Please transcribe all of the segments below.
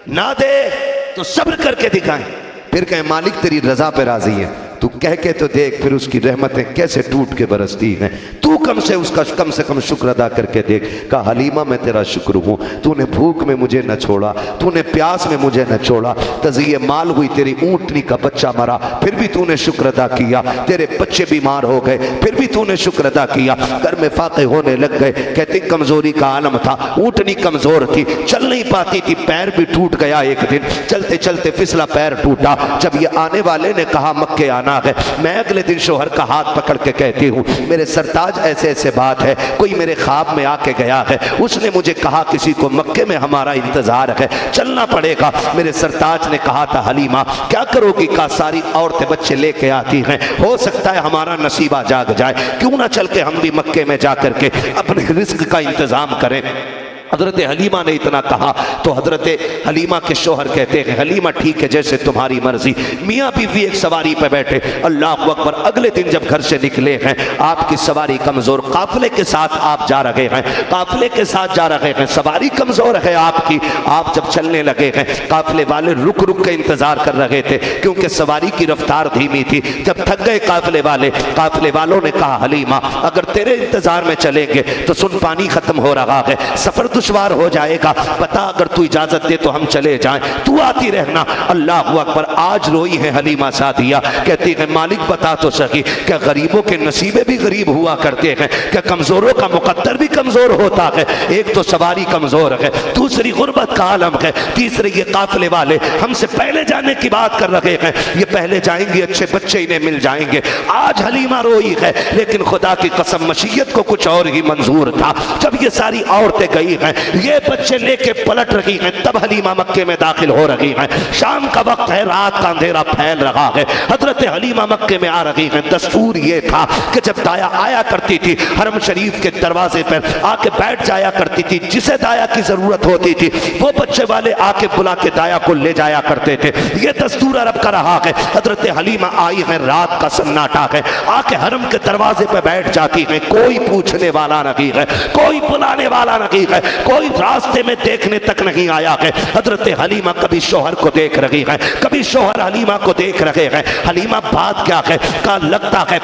ना दे तो सब्र करके दिखाएं, फिर कहें मालिक तेरी रजा पे राजी है। तू कह के तो देख, फिर उसकी रहमतें कैसे टूट के बरसती हैं। तू कम से कम शुक्र अदा करके देख। कहा हलीमा मैं तेरा शुक्र हूँ, तूने भूख में मुझे न छोड़ा, तूने प्यास में मुझे न छोड़ा, तज़िये माल हुई तेरी ऊँटनी का बच्चा मरा फिर भी तूने शुक्र अदा किया, तेरे बच्चे बीमार हो गए फिर भी तूने शुक्र अदा किया, घर में फाके होने लग गए। कहते कमजोरी का आलम था, ऊँटनी कमजोर थी, चल नहीं पाती थी, पैर भी टूट गया। एक दिन चलते चलते फिसला पैर टूटा। जब ये आने वाले ने कहा मक्के आना है, मैं अगले दिन शोहर का हाथ पकड़ के कहती हूँ मेरे सरताज ऐसे ऐसे बात है, कोई मेरे ख्वाब में आके गया है, उसने मुझे कहा किसी को मक्के में हमारा इंतजार है, चलना पड़ेगा। मेरे सरताज ने कहा था हलीमा क्या करोगी? का सारी औरतें बच्चे लेके आती हैं, हो सकता है हमारा नसीबा जाग जाए, क्यों ना चल के हम भी मक्के में जा करके अपने रिस्क का इंतजाम करें। हजरत हलीमा ने इतना कहा तो हजरत हलीमा के शोहर कहते हैं हलीमा ठीक है जैसे तुम्हारी मर्जी। मियाँ बीवी एक सवारी पर बैठे, अल्लाह अकबर। अगले दिन जब घर से निकले हैं, आपकी सवारी कमजोर, काफिले के साथ आप जा रहे हैं, काफिले के साथ जा रहे हैं, सवारी कमजोर है आपकी। आप जब चलने लगे हैं, काफिले वाले रुक रुक के इंतजार कर रहे थे क्योंकि सवारी की रफ्तार धीमी थी। जब थक गए काफिले वालों ने कहा हलीमा अगर तेरे इंतजार में चलेंगे तो सुन पानी खत्म हो रहा है, सफर दुश्वार हो जाएगा, बता अगर तू इजाजत दे तो हम चले जाएं, तू आती रहना। अल्लाह अकबर। आज रोई है हलीमा सादिया, कहती है मालिक बता तो सही, क्या गरीबों के नसीबे भी गरीब हुआ करते हैं? क्या कमजोरों का मुकद्दर भी कमजोर होता है? एक तो सवारी कमजोर है, दूसरी गुर्बत का आलम है, तीसरे ये काफिले वाले हमसे पहले जाने की बात कर रहे हैं, ये पहले जाएंगे, अच्छे बच्चे इन्हें मिल जाएंगे। आज हलीमा रोई है, लेकिन खुदा की कसम मशीयत को कुछ और ही मंजूर था। जब ये सारी औरतें गई हैं, ये बच्चे लेके पलट रही हैं, तब हलीमा मक्के में दाखिल हो रही हैं। शाम का वक्त है, रात का अंधेरा फैल रहा है, हजरत हलीमा मक्के में आ रही हैं। दस्तूर ये था कि जब दाया आया करती थी हरम शरीफ के दरवाजे पर आके बैठ जाया करती थी, जिसे दाया की जरूरत होती थी वो बच्चे वाले आके बुला के दाया को ले जाया करते थे। ये दस्तूर अरब का रहा है। हजरत हलीमा आई है, रात का सन्नाटा है, आके हरम के दरवाजे पर बैठ जाती है। कोई पूछने वाला नहीं है, कोई बुलाने वाला नहीं है, कोई रास्ते में देखने तक नहीं आया है। हजरत हलीमा कभी शोहर को देख रही है, कभी शोहर हलीमा को देख रहे हैं। हलीमा बात क्या है? का लगता है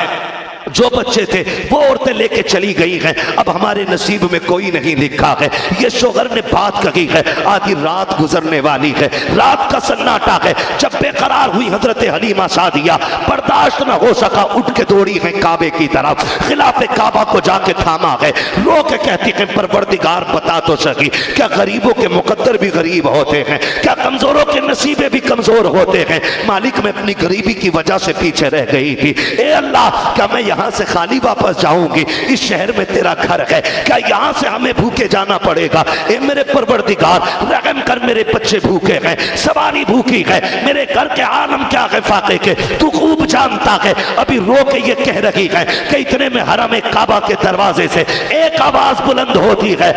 जो बच्चे थे वो औरतें लेके चली गई हैं, अब हमारे नसीब में कोई नहीं लिखा है। ये शोहर ने बात कही है, आधी रात गुजरने वाली है, रात का सन्नाटा है। जब बेकरार हुई हजरत हलीमा सादिया, बर्दाश्त न हो सका, उठ के दौड़ी है काबे की तरफ, खिलाफे काबा को जाके थामा है, रो के कहती है परवरदिगार बता तो सकी, क्या गरीबों के मुकद्दर भी गरीब होते हैं? क्या कमजोरों के नसीबे भी कमजोर होते हैं? मालिक मैं अपनी गरीबी की वजह से पीछे रह गई थी, ए अल्लाह क्या मैं यहाँ से खाली वापस जाऊंगी? इस शहर में तेरा घर है, क्या यहाँ से हमें भूखे जाना पड़ेगा? ए मेरे परवरदिगार रहम कर, मेरे बच्चे भूखे हैं, सवारी भूखी है, मेरे घर के आलम क्या है फाके के, तू खूब जानता है। अभी रो के ये कह रही है कि इतने में हरम काबा के दरवाजे से एक आवाज बुलंद होती है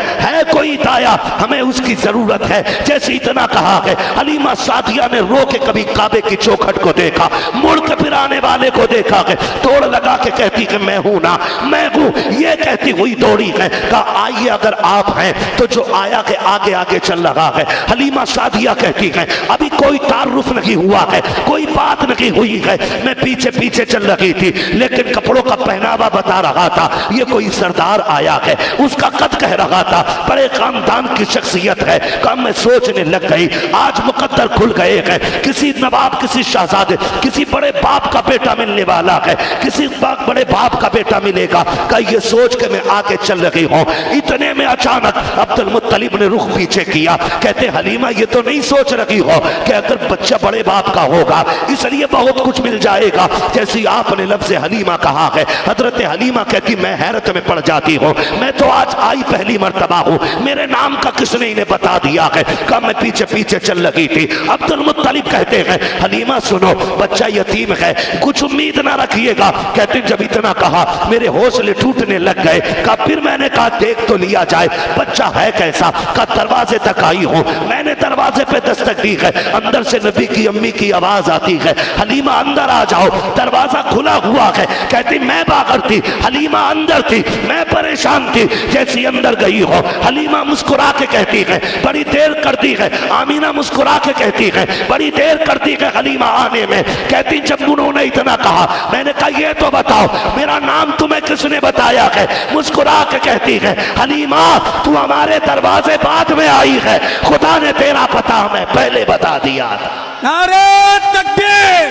कोई दाया, हमें उसकी जरूरत है। जैसे इतना कहा है, हलीमा सादिया ने रो के कभी काबे की चौखट को देखा, मुड़ के फिर आने वाले को देखा है, तोड़ लगा के कहती कि मैं हूं ना, मैं हूं, ये कहती हुई दौड़ी है। कहा आइए अगर आप हैं तो जो आया के आगे आगे चल रहा है। हलीमा सादिया कहती है अभी कोई तारुफ नहीं हुआ है, कोई बात नहीं हुई है, मैं पीछे पीछे चल रही थी, लेकिन कपड़ों का पहनावा बता रहा था, ये कोई सरदार आया है, उसका कद कह रहा था, बड़े खानदान की शख्सियत है। कम मैं सोचने लग गई आज मुकद्दर खुल गए हैं, किसी नवाब, किसी शहजादे, किसी बड़े बाप का बेटा मिलने वाला है, किसी बड़े बाप का बेटा मिलेगा। का ये सोच के मैं आगे चल रही हूँ, इतने में अचानक अब्दुल मुत्तलिब ने रुख पीछे किया। कहते हलीमा ये तो नहीं सोच रही हो कि अगर बच्चा बड़े बाप का होगा इसलिए बहुत कुछ मिल जाएगा, जैसी आपने लफ्ज़ हलीमा कहा है। हजरत हलीमा कहती मैं हैरत में पड़ जाती हूँ, मैं तो आज आई पहली मर्तबा हूँ, मेरे नाम का किसने इन्हें बता दिया है? कब मैं पीछे पीछे चल लगी थी। अब्दुल मुत्तलिब कहते हैं हलीमा सुनो, बच्चा यतीम है, कुछ उम्मीद ना रखिएगा। कहते जब इतना कहा मेरे हौसले टूटने लग गए। कहा फिर मैंने कहा देख तो लिया जाए बच्चा है कैसा। कहा दरवाजे तक आई हूं। मैंने दरवाजे पे दस्तक दी है, अंदर से नबी की अम्मी की आवाज आती है, हलीमा अंदर आ जाओ। दरवाजा खुला हुआ है। कहती मैं बाहर थी, हलीमा अंदर थी, मैं परेशान थी। जैसी अंदर गई हो हलीमा मुस्कुरा के कहती है बड़ी देर कर दी है। आमीना मुस्कुरा के कहती है बड़ी देर कर दी है हलीमा आने में। कहती जब उन्होंने इतना कहा मैंने कहा ये तो बताओ मेरा नाम तुम्हें किसने बताया है। मुस्कुरा के कहती है हलीमा तू हमारे दरवाजे बाद में आई है, खुदा ने तेरा पता हमें पहले बता दिया था। नारे तकबीर,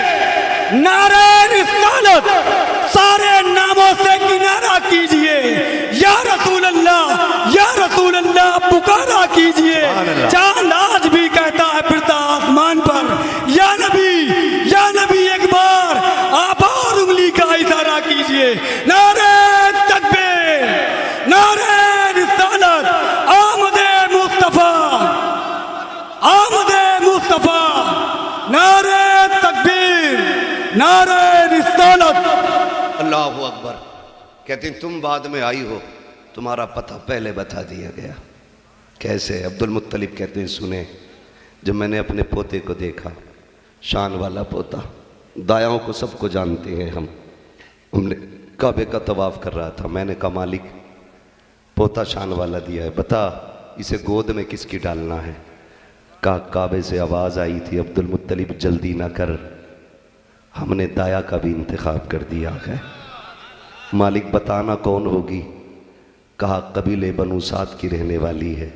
नारे रिसालत, सारे नामों से किनारा कीजिए। या रसूल अल्लाह पुकारा कीजिए। चांद आज भी कहता है फिरता आसमान पर या नबी एक बार आप और उंगली का इशारा कीजिए। नारे तकबीर, नारे रिसालत, आमदे मुस्तफा, आमदे मुस्तफा, नारे तकबीर, नारे रिसालत। अल्लाहु अकबर। कहती तुम बाद में आई हो, तुम्हारा पता पहले बता दिया गया। कैसे? अब्दुल मुत्तलिब कहते हैं सुने, जब मैंने अपने पोते को देखा, शान वाला पोता, दायाओं को सबको जानते हैं हमने काबे का तवाफ कर रहा था। मैंने कहा मालिक पोता शान वाला दिया है, बता इसे गोद में किसकी डालना है। कहा काबे से आवाज़ आई थी अब्दुल मुत्तलिब जल्दी ना कर, हमने दाया का भी इंतखाब कर दिया है। मालिक बताना कौन होगी। कहा कबीले बनु साद की रहने वाली है,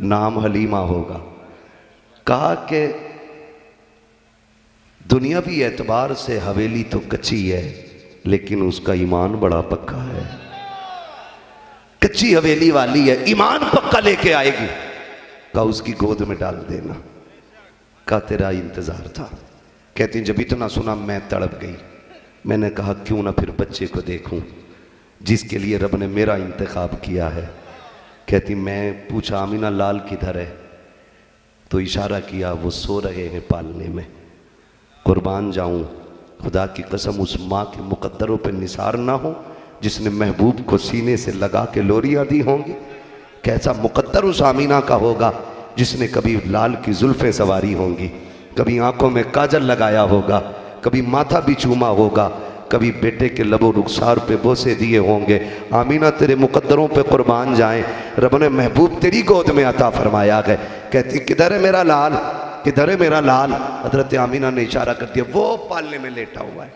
नाम हलीमा होगा। कहा कि दुनियावी एतबार से हवेली तो कच्ची है लेकिन उसका ईमान बड़ा पक्का है। कच्ची हवेली वाली है, ईमान पक्का लेके आएगी। कहा उसकी गोद में डाल देना। कहा तेरा इंतजार था। कहती जब इतना सुना मैं तड़प गई। मैंने कहा क्यों ना फिर बच्चे को देखूं जिसके लिए रब ने मेरा इंतखाब किया है। कहती मैं पूछा आमीना लाल किधर है, तो इशारा किया वो सो रहे हैं पालने में। कुर्बान जाऊं, खुदा की कसम उस माँ के मुकद्दरों पे निसार ना हो जिसने महबूब को सीने से लगा के लोरियां दी होंगी। कैसा मुकद्दर उस आमीना का होगा जिसने कभी लाल की जुल्फें सवारी होंगी, कभी आंखों में काजल लगाया होगा, कभी माथा भी चूमा होगा, कभी बेटे के लबो रुखसार पे बोसे दिए होंगे। आमीना तेरे मुकद्दरों पे कुर्बान जाएं, रब ने महबूब तेरी गोद में अता फरमाया है। कहती किधर है मेरा लाल, किधर है मेरा लाल। हजरत आमीना ने इशारा कर दिया वो पालने में लेटा हुआ है।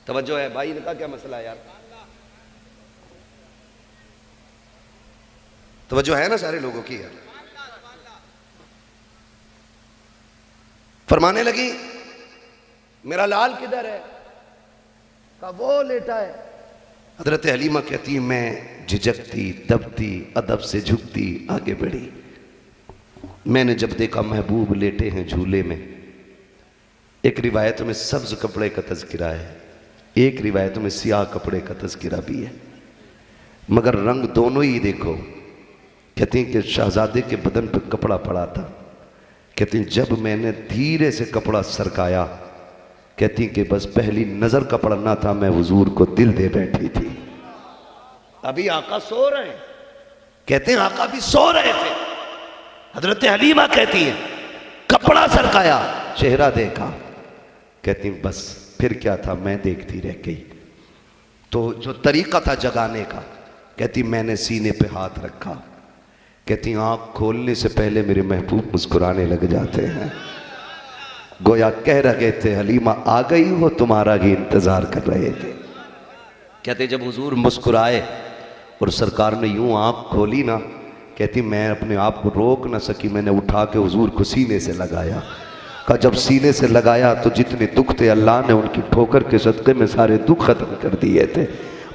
तवज्जो है भाई, इनका क्या मसला है यार, तवज्जो है ना सारे लोगों की यार। फरमाने लगी मेरा लाल किधर है। कहा वो लेटा है। हजरत हलीमा कहती है मैं झिझकती दबती अदब से झुकती आगे बढ़ी। मैंने जब देखा महबूब लेटे हैं झूले में। एक रिवायत में सब्ज कपड़े का तज़किरा है, एक रिवायत में सियाह कपड़े का तज़किरा भी है, मगर रंग दोनों ही देखो। कहती हैं कि शहजादे के बदन पर कपड़ा पड़ा था। कहती हैं जब मैंने धीरे से कपड़ा सरकाया, कहती कि बस पहली नजर का पड़ना था, मैं हुजूर को दिल दे बैठी थी। अभी आका सो रहे हैं। कहते हैं आका भी सो रहे थे। हजरत हलीमा कहती है कपड़ा सरकाया, चेहरा देखा। कहती बस फिर क्या था, मैं देखती रह गई। तो जो तरीका था जगाने का, कहती मैंने सीने पे हाथ रखा। कहती आंख खोलने से पहले मेरे महबूब मुस्कुराने लग जाते हैं, गोया कह रहे थे हलीमा आ गई हो, तुम्हारा ही इंतजार कर रहे थे। कहते जब हुजूर मुस्कुराए और सरकार ने यूं आंख खोली ना, कहती मैं अपने आप को रोक ना सकी, मैंने उठा के हुजूर को सीने से लगाया। कहा जब सीने से लगाया तो जितने दुख थे अल्लाह ने उनकी ठोकर के सदक़े में सारे दुख खत्म कर दिए थे।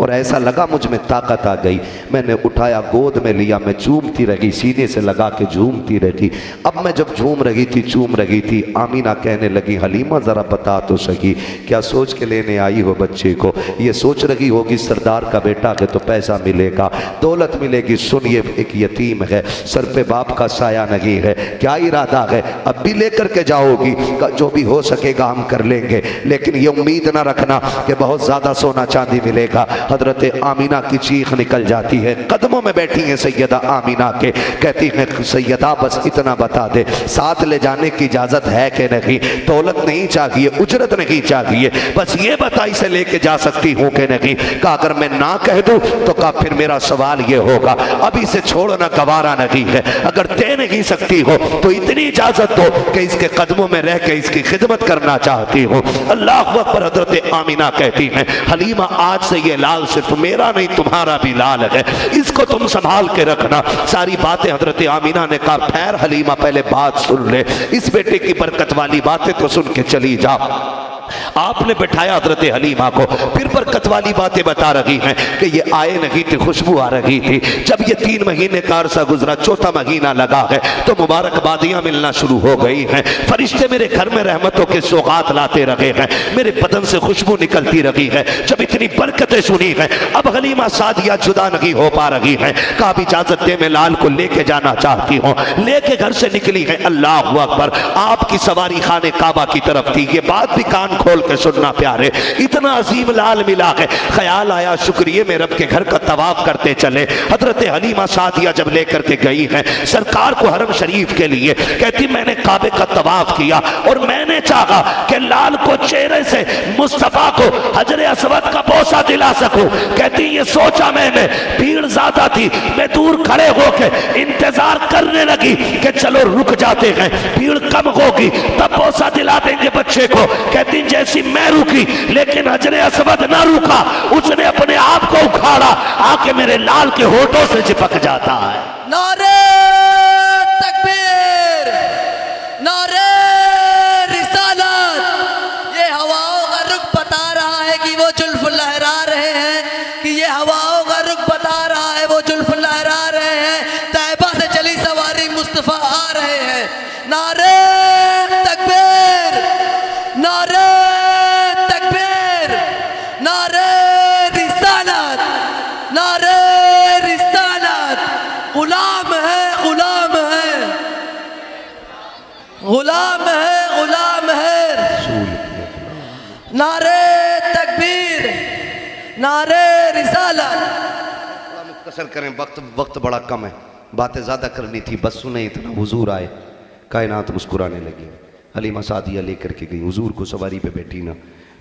और ऐसा लगा मुझ में ताकत आ गई, मैंने उठाया, गोद में लिया, मैं झूमती रही, सीने से लगा के झूमती रही। अब मैं जब झूम रही थी, चूम रही थी, आमीना कहने लगी, हलीमा ज़रा बता तो सही, क्या सोच के लेने आई हो बच्चे को? ये सोच रही होगी सरदार का बेटा है तो पैसा मिलेगा, दौलत मिलेगी। सुनिए, एक यतीम है, सर पे बाप का साया नहीं है, क्या इरादा है? अब भी लेकर के जाओगी? जो भी हो सकेगा हम कर लेंगे, लेकिन ये उम्मीद ना रखना कि बहुत ज़्यादा सोना चांदी मिलेगा। हजरत आमीना की चीख निकल जाती है, कदमों में बैठी हैं सैयदा आमीना के, कहती हैं सैयदा बस इतना बता दे, साथ ले जाने की इजाज़त है कि नहीं? दौलत नहीं चाहिए, उजरत नहीं चाहिए, बस ये बता इसे लेके जा सकती हूँ कि नहीं? कहा अगर मैं ना कह दूँ तो कहा फिर मेरा सवाल ये होगा, अभी इसे छोड़ना गवारा नहीं है, अगर दे नहीं सकती हो तो इतनी इजाज़त दो कि इसके कदमों में रह के इसकी खिदमत करना चाहती हूँ। अल्लाह अकबर। हजरत आमीना कहती हैं, हलीमा आज से ये लाल सिर्फ मेरा नहीं तुम्हारा भी लाल है, इसको तुम संभाल के रखना। सारी बातें हजरत आमीना ने कहा, खैर हलीमा पहले बात सुन ले, इस बेटे की बरकत वाली बातें तो सुन के चली जा। आपने बैठाया हजरत हलीमा को, फिर बरकत वाली बातें बता रही हैं कि ये आए नहीं थी, खुशबू आ रही थी। जब ये 3 महीने का अरसा गुजरा, चौथा महीना लगा है तो मुबारकबादियां मिलना शुरू हो गई हैं। फरिश्ते मेरे घर में रहमतों के सौगात लाते रहे हैं, मेरे बदन से खुशबू निकलती रही है। जब इतनी बरकतें सुनी हैं, अब हलीमा सादिया जुदा नहीं हो पा रही हैं। कहा इजाजत दे, मैं लाल को लेके जाना चाहती हूँ। लेके घर से निकली है, अल्लाह अकबर। आपकी सवारी खाने काबा की तरफ थी। ये बात भी कान खोल के सुनना प्यारे, इतना अजीम लाल मिला है। ख्याल आया शुक्रिया में रब के घर का तवाफ करते चले। हजरत हलीमा सादिया जब लेकर के गई है सरकार को हरम शरीफ के लिए, कहती मैंने काबे का तवाफ किया और मैंने चाहा कि लाल को चेहरे से मुस्तफा को हजर असवद का बोसा दिला सकूं। कहती ये सोचा मैंने, भीड़ ज्यादा थी, मैं दूर खड़े होके इंतजार करने लगी कि चलो रुक जाते हैं, भीड़ कम होगी तब बोसा दिला देंगे बच्चे को। कहती जैसी मैं रुकी लेकिन हजरे असवद ना रुका, उसने अपने आप को उखाड़ा, आके मेरे लाल के होठों से चिपक जाता है। नारे तकबीर, नारे रिसालत। ये हवाओं का रुख बता रहा है कि वो जुल्फ लहरा रहे हैं, कि ये हवाओं का रुख बता रहा है वो जुल्फ लहरा रहे हैं। तैयबा से चली सवारी मुस्तफा आ रहे हैं। नारे तकबीर, नारे तकबीर, नारे रिसालत, नारे रिसालत। गुलाम है, गुलाम है, गुलाम है, गुलाम है। नारे तकबीर, नारे रिसालत। मुख्तसर करें, वक्त बड़ा कम है, बातें ज़्यादा करनी थी, बस सुने इतना। हुजूर आए, कायनात मुस्कुराने लगी। हलीमा सादिया लेकर के गई, हुजूर को सवारी पे बैठी ना,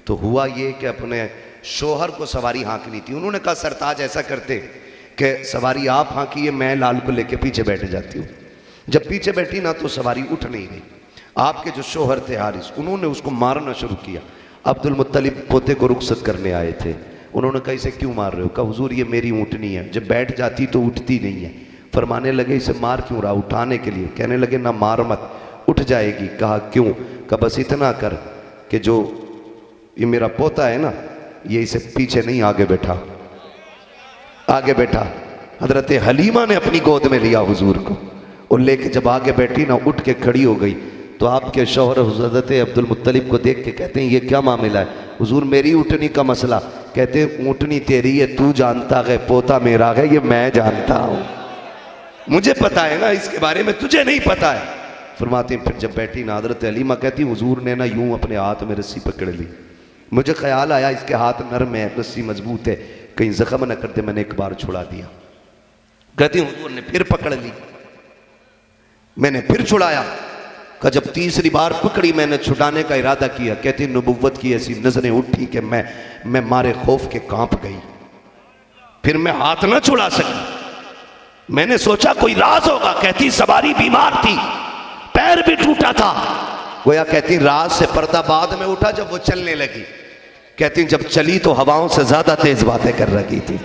तो हुआ ये कि अपने शोहर को सवारी हाँकनी थी। उन्होंने कहा सरताज ऐसा करते कि सवारी आप हाँकिए, मैं लाल को लेके पीछे बैठ जाती हूँ। जब पीछे बैठी ना तो सवारी उठ नहीं गई। आपके जो शोहर थे हारिस, उन्होंने उसको मारना शुरू किया। अब्दुल मुत्तलिब पोते को रुखसत करने आए थे, उन्होंने कहा इसे क्यों मार रहे हो? कहा हुजूर ये मेरी ऊँटनी है, जब बैठ जाती तो उठती नहीं है। फरमाने लगे इसे मार क्यों रहा? उठाने के लिए। कहने लगे ना मार मत, उठ जाएगी। कहा क्यों? कहा बस इतना कर कि जो ये मेरा पोता है ना, ये इसे पीछे नहीं आगे बैठा, आगे बैठा। हजरत हलीमा ने अपनी गोद में लिया हुजूर को और लेके जब आगे बैठी ना, उठ के खड़ी हो गई तो आपके शौहर हजरत अब्दुल मुत्तलिब को देख के कहते हैं ये क्या मामला है? हुजूर मेरी ऊँटनी का मसला। कहते हैं ऊँटनी तेरी है, तू जानता है, पोता मेरा है, ये मैं जानता हूँ, मुझे पता है ना, इसके बारे में तुझे नहीं पता है। फरमाते हैं फिर जब बैठी ना, हजरत हलीमा कहती हुजूर ने ना यूं अपने हाथ में रस्सी पकड़ ली। मुझे ख्याल आया इसके हाथ नरम है, रस्सी मजबूत है, कहीं जख्म न कर दे, मैंने एक बार छुड़ा दिया। कहती हुजूर ने फिर पकड़ ली, मैंने फिर छुड़ाया। का जब तीसरी बार पकड़ी, मैंने छुड़ाने का इरादा किया। कहती नबुव्वत की ऐसी नजरें उठी कि मैं मारे खौफ के कांप गई। फिर मैं हाथ ना छुड़ा सकी। मैंने सोचा कोई राज होगा। कहती सवारी बीमार थी, पैर भी टूटा था। गोया कहती राज से पर्दा बाद में उठा जब वो चलने लगी। कहती जब चली तो हवाओं से ज्यादा तेज बातें कर रही थी।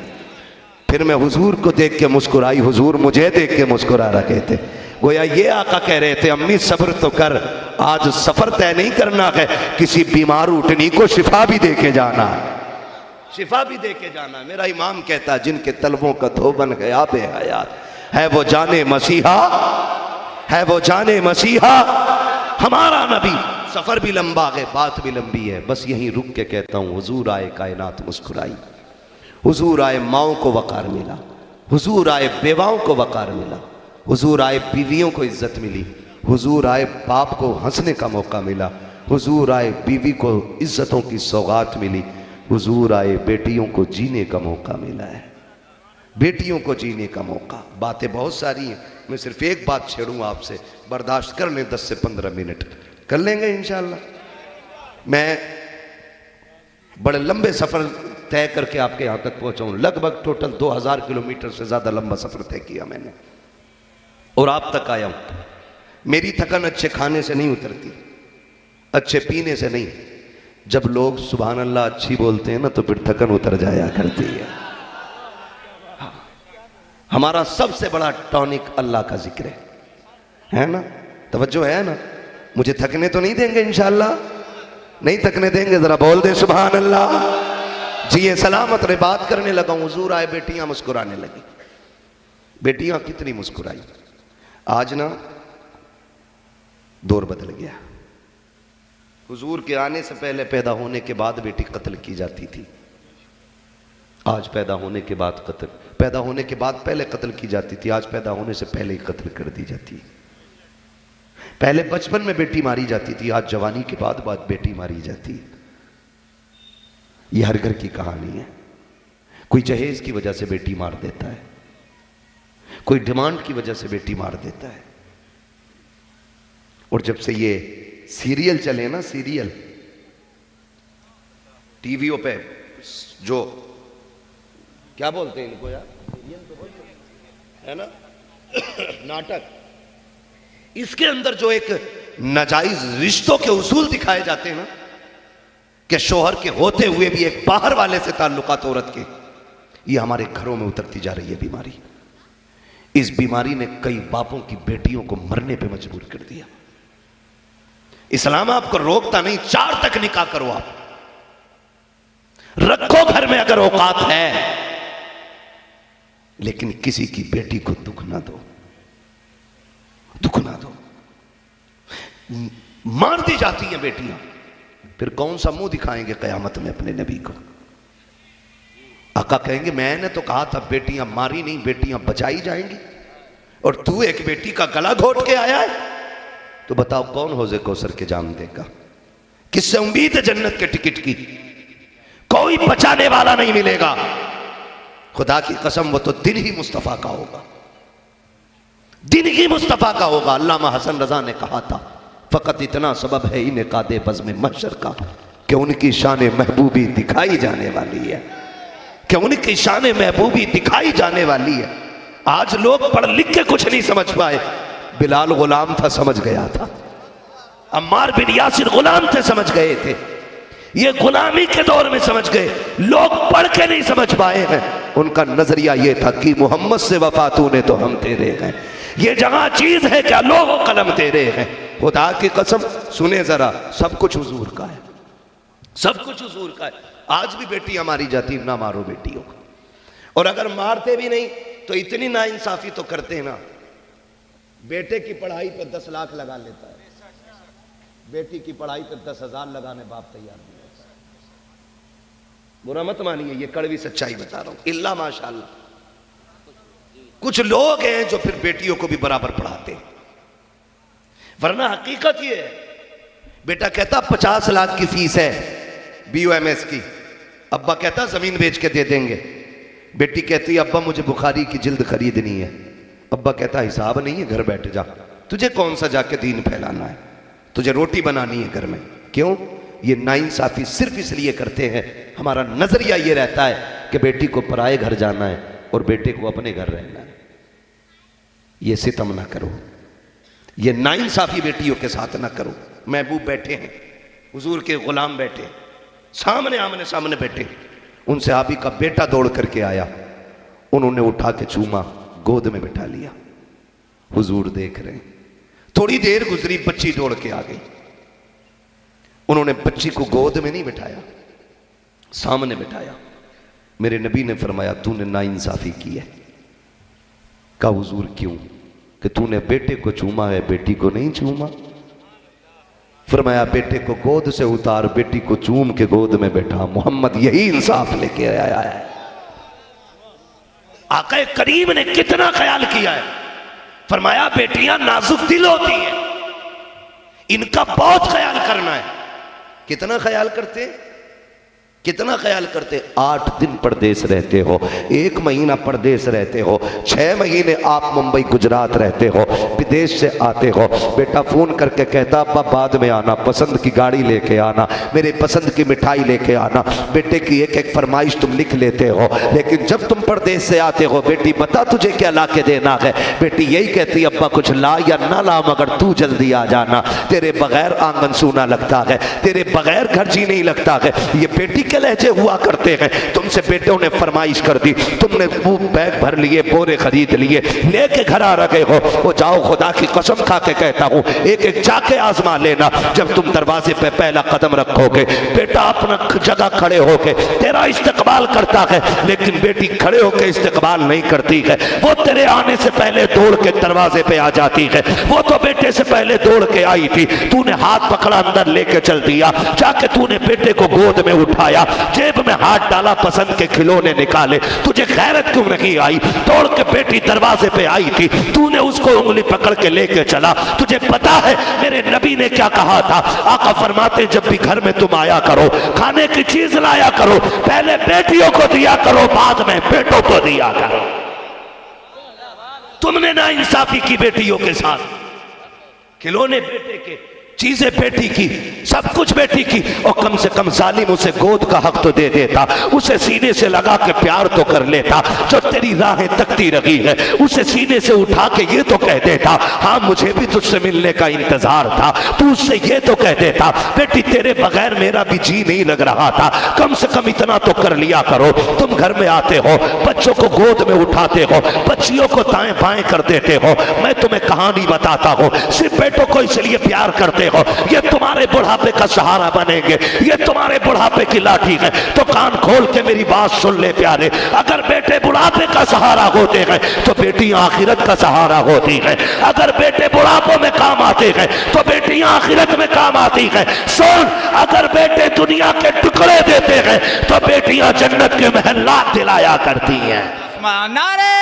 फिर मैं हुजूर को देख के मुस्कुराई, हुजूर मुझे देख के मुस्कुरा रहे थे। गोया ये आका कह रहे थे अम्मी सब्र तो कर, आज सफर तय नहीं करना है, किसी बीमार ऊँटनी को शिफा भी दे के जाना है। शिफा भी दे के जाना। मेरा इमाम कहता है जिनके तलबों का धोबन है आबे हयात है वो जाने मसीहा, है वो जाने मसीहा हमारा नबी। सफर भी लंबा है, बात भी लंबी है, बस यहीं रुक के कहता हूं हुजूर आए कायनात मुस्कुराई, हुजूर आए माओ को वकार मिला, हुजूर आए बेवाओं को वकार मिला, हुजूर आए बीवियों को इज्जत मिली, हुजूर आए बाप को हंसने का मौका मिला, हुजूर आए बीवी को इज्जतों की सौगात मिली, हुजूर आए बेटियों को जीने का मौका मिला है, बेटियों को जीने का मौका। बातें बहुत सारी हैं, मैं सिर्फ एक बात छेड़ूंगा आपसे, बर्दाश्त कर लें 10 से 15 मिनट कर लेंगे इंशाअल्लाह। मैं बड़े लंबे सफ़र तय करके आपके यहाँ तक पहुँचा हूँ, लगभग टोटल 2000 किलोमीटर से ज़्यादा लंबा सफ़र तय किया मैंने और आप तक आया हूँ। मेरी थकन अच्छे खाने से नहीं उतरती, अच्छे पीने से नहीं। जब लोग सुभान अल्लाह अच्छी बोलते हैं ना तो फिर थकन उतर जाया करती है। हमारा सबसे बड़ा टॉनिक अल्लाह का जिक्र है ना, तवज्जो है ना। मुझे थकने तो नहीं देंगे इंशाअल्लाह, नहीं थकने देंगे, जरा बोल दे सुभान अल्लाह। जी ये सलामत रे बात करने लगा हूं, हुजूर आए बेटियां मुस्कुराने लगी। बेटियां कितनी मुस्कुराई। आज ना दौर बदल गया। हुजूर के आने से पहले पैदा होने के बाद बेटी कत्ल की जाती थी, आज पैदा होने के बाद कत्ल, पैदा होने के बाद पहले कत्ल की जाती थी, आज पैदा होने से पहले ही कत्ल कर दी जाती है। पहले बचपन में बेटी मारी जाती थी, आज जवानी के बाद बेटी मारी जाती है। यह हर घर की कहानी है। कोई जहेज की वजह से बेटी मार देता है, कोई डिमांड की वजह से बेटी मार देता है। और जब से ये सीरियल चले ना, सीरियल टीवियों पे जो क्या बोलते हैं इनको यार, है ना नाटक, इसके अंदर जो एक नाजायज रिश्तों के उसूल दिखाए जाते हैं ना, कि शोहर के होते हुए भी एक बाहर वाले से ताल्लुकात औरत के, ये हमारे घरों में उतरती जा रही है बीमारी। इस बीमारी ने कई बापों की बेटियों को मरने पे मजबूर कर दिया। इस्लाम आपको रोकता नहीं, 4 तक निकाह करो, आप रखो घर में अगर औकात है, लेकिन किसी की बेटी को दुख ना दो, दुख ना दो। मार दी जाती हैं बेटियां, फिर कौन सा मुंह दिखाएंगे कयामत में अपने नबी को। आका कहेंगे मैंने तो कहा था बेटियां मारी नहीं, बेटियां बचाई जाएंगी, और तू एक बेटी का गला घोट के आया है। तो बताओ कौन हौज़े कौसर के जाम देगा? किससे उम्मीद है जन्नत के टिकट की? कोई बचाने वाला नहीं मिलेगा। खुदा की कसम वो तो दिन ही मुस्तफ़ा का होगा, दिन ही मुस्तफ़ा का होगा। अल्लामा हसन रजा ने कहा था, फ़कत इतना सबब है इनेकादे बज़्म महशर का, कि उनकी शान महबूबी दिखाई जाने वाली है, कि उनकी शान महबूबी दिखाई जाने वाली है। आज लोग पढ़ लिख के कुछ नहीं समझ पाए। बिलाल गुलाम था, समझ गया था। अम्मार बिन यासिर गुलाम थे, समझ गए थे। ये गुलामी के दौर में समझ गए, लोग पढ़ के नहीं समझ पाए हैं। उनका नजरिया ये था कि मोहम्मद से वफा तूने तो हम तेरे हैं, ये जगह चीज है क्या, लोगों कलम तेरे हैं। खुदा की कसम सुने जरा, सब कुछ हुजूर का है, सब कुछ हुजूर का है। आज भी बेटियां मारी जाती, ना मारो बेटियों को। और अगर मारते भी नहीं तो इतनी नाइंसाफी तो करते हैं ना, बेटे की पढ़ाई पर 10 लाख लगा लेता है, बेटी की पढ़ाई पर 10,000 लगाने बाप तैयार नहीं होता। बुरा मत मानिए, ये कड़वी सच्चाई बता रहा हूं। इल्ला माशाअल्लाह कुछ लोग हैं जो फिर बेटियों को भी बराबर पढ़ाते हैं, वरना हकीकत ये है, बेटा कहता 50 लाख की फीस है BOMS की, अब्बा कहता जमीन बेच के दे देंगे। बेटी कहती अब्बा मुझे बुखारी की जिल्द खरीदनी है, अब्बा कहता हिसाब नहीं है, घर बैठ जा, तुझे कौन सा जाके दीन फैलाना है, तुझे रोटी बनानी है घर में। क्यों? ये नाइंसाफी सिर्फ इसलिए करते हैं, हमारा नजरिया ये रहता है कि बेटी को पराए घर जाना है और बेटे को अपने घर रहना है। ये सितम ना करो, ये नाइंसाफी बेटियों के साथ ना करो। महबूब बैठे हैं, हुजूर के गुलाम बैठे, सामने आमने सामने बैठे, उनसे आबी का बेटा दौड़ करके आया, उन्होंने उठा के चूमा, गोद में बिठा लिया। हुजूर देख रहे हैं। थोड़ी देर गुजरी, बच्ची दौड़ के आ गई, उन्होंने बच्ची को गोद में नहीं बिठाया, सामने बिठाया। मेरे नबी ने फरमाया तूने नाइंसाफी की है। कहा हुजूर क्यों? कि तूने बेटे को चूमा है, बेटी को नहीं चूमा। फरमाया बेटे को गोद से उतार, बेटी को चूम के गोद में बैठा। मोहम्मद यही इंसाफ लेके आया है। आका करीम ने कितना ख्याल किया है। फरमाया बेटियां नाजुक दिल होती हैं, इनका बहुत ख्याल करना है। कितना ख्याल करते हैं? कितना ख्याल करते? 8 दिन परदेश रहते हो, 1 महीना परदेश रहते हो, 6 महीने आप मुंबई गुजरात रहते हो, विदेश से आते हो, बेटा फोन करके कहता अब्बा बाद में आना, पसंद की गाड़ी लेके आना, मेरे पसंद की मिठाई लेके आना। बेटे की एक एक फरमाइश तुम लिख लेते हो, लेकिन जब तुम परदेश से आते हो, बेटी बता तुझे क्या ला के देना है? बेटी यही कहती अब्बा कुछ ला या ना ला, मगर तू जल्दी आ जाना, तेरे बगैर आंगन सूना लगता है, तेरे बगैर घर जी नहीं लगता है। ये बेटी के लहजे हुआ करते हैं। तुमसे बेटों ने फरमाइश कर दी, तुमने वो बैग भर लिए, बोरे खरीद लिए, लेके घर आ रहे हो। वो जाओ खुदा की कसम खा के कहता हूं, एक एक जाके आजमा लेना। जब तुम दरवाजे पे पहला कदम रखोगे, बेटा अपना जगह खड़े होके तेरा इस्तकबाल करता है, लेकिन बेटी खड़े होके इस्तकबाल नहीं करती है। वो तेरे आने से पहले दौड़ के दरवाजे पे आ जाती है। वो तो बेटे से पहले दौड़ के आई थी, तूने हाथ पकड़ा, अंदर लेके चल दिया, जाके तूने बेटे को गोद में उठाया, जेब में हाथ डाला, पसंद के खिलौने निकाले। तुझे गैरत क्यों नहीं आई? दौड़ के बेटी दरवाजे पे आई थी, तूने उसको उंगली पकड़ के लेके चला। तुझे पता है मेरे नबी ने क्या कहा था? आका फरमाते जब भी घर में तुम आया करो, खाने की चीज लाया करो, पहले बेटियों को दिया करो, बाद में बेटों को दिया करो। तुमने ना इंसाफी की बेटियों के साथ, खिलौने बेटे के, चीजें बेटी की, सब कुछ बेटी की, और कम से कम जालिम उसे गोद का हक तो दे देता, उसे सीने से लगा के प्यार तो कर लेता। जो तेरी राहें तकती रही है, उसे सीने से उठा के ये तो कह देता हाँ मुझे भी तुझसे मिलने का इंतजार था। तू उससे ये तो कह देता बेटी तेरे बगैर मेरा भी जी नहीं लग रहा था, कम से कम इतना तो कर लिया करो। तुम घर में आते हो, बच्चों को गोद में उठाते हो, बच्चियों को दाएं बाएं कर देते हो। मैं तुम्हें कहानी बताता हूँ, सिर्फ बेटों को इसलिए प्यार करते हो, ये तुम्हारे बुढ़ापे का सहारा बनेंगे, ये तुम्हारे बुढ़ापे की लाठी है। तो कान खोल के मेरी बात सुन ले प्यारे, अगर बेटे बुढ़ापे का सहारा होते हैं तो बेटियां आखिरत का सहारा होती है। अगर बेटे बुढ़ापों में काम आते हैं तो बेटियां आखिरत में काम आती हैं। सुन, अगर बेटे दुनिया के टुकड़े देते हैं तो बेटियां जन्नत के महलात दिलाया करती हैं। नारे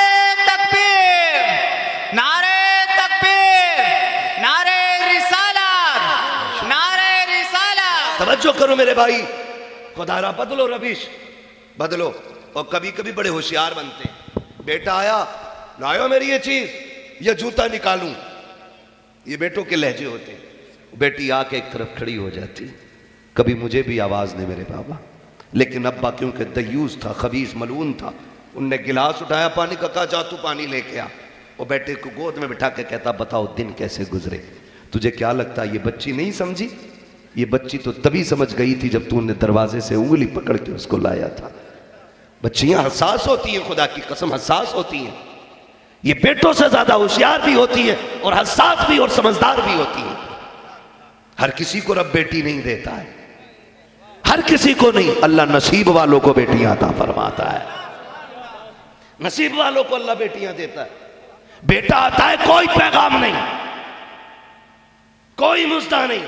तकबीर, नारे तकबीर, नारे रिसालत, नारे रिसालत। तवज्जो करो मेरे भाई, खुदारा बदलो रविश, बदलो। और कभी कभी बड़े होशियार बनते हैं। बेटा आया, लायो मेरी ये चीज, ये जूता निकालूं, ये बेटों के लहजे होते हैं। बेटी आके एक तरफ खड़ी हो जाती, कभी मुझे भी आवाज नहीं मेरे बाबा, लेकिन अब्बा क्योंकि दयूस था, खबीस मलून था, उनने गिलास उठाया पानी का, कहा जा तू पानी लेके आ। वो बेटे को गोद में बिठा के कहता बताओ दिन कैसे गुजरे। तुझे क्या लगता है ये बच्ची नहीं समझी? ये बच्ची तो तभी समझ गई थी जब तूने दरवाजे से उंगली पकड़ के उसको लाया था। बच्चियां हसास होती हैं, खुदा की कसम हसास होती हैं। ये बेटों से ज्यादा होशियार भी होती है और हसास भी और समझदार भी होती है। हर किसी को रब बेटी नहीं देता है, हर किसी को नहीं। अल्लाह नसीब वालों को बेटियां अता फरमाता है, नसीब वालों को अल्लाह बेटियां देता है। बेटा आता है, कोई पैगाम नहीं, कोई मुस्ता नहीं,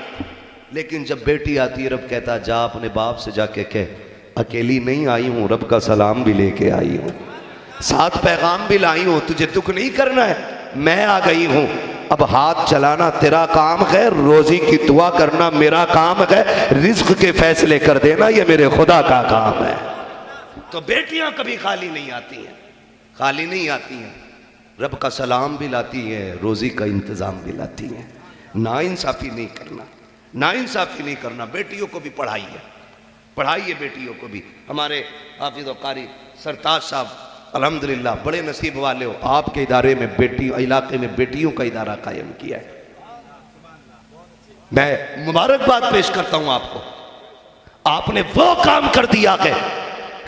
लेकिन जब बेटी आती है रब कहता जा अपने बाप से जाके कह अकेली नहीं आई हूं, रब का सलाम भी लेके आई हूं, साथ पैगाम भी लाई हूं, तुझे दुख नहीं करना है, मैं आ गई हूं। अब हाथ चलाना तेरा काम है, रोजी की दुआ करना मेरा काम है, रिज्क के फैसले कर देना ये मेरे खुदा का काम है। तो बेटियां कभी खाली नहीं आती हैं, खाली नहीं आती हैं, रब का सलाम भी लाती हैं, रोजी का इंतजाम भी लाती हैं। नाइंसाफी नहीं करना, नाइंसाफी नहीं करना। बेटियों को भी पढ़ाइए, पढ़ाइए बेटियों को भी। हमारे हाफिज और कारी सरताज साहब अल्हम्दुलिल्लाह बड़े नसीब वाले हो, आपके इदारे में बेटी इलाके में बेटियों का इदारा कायम किया है। मैं मुबारकबाद पेश करता हूं आपको, आपने वो काम कर दिया है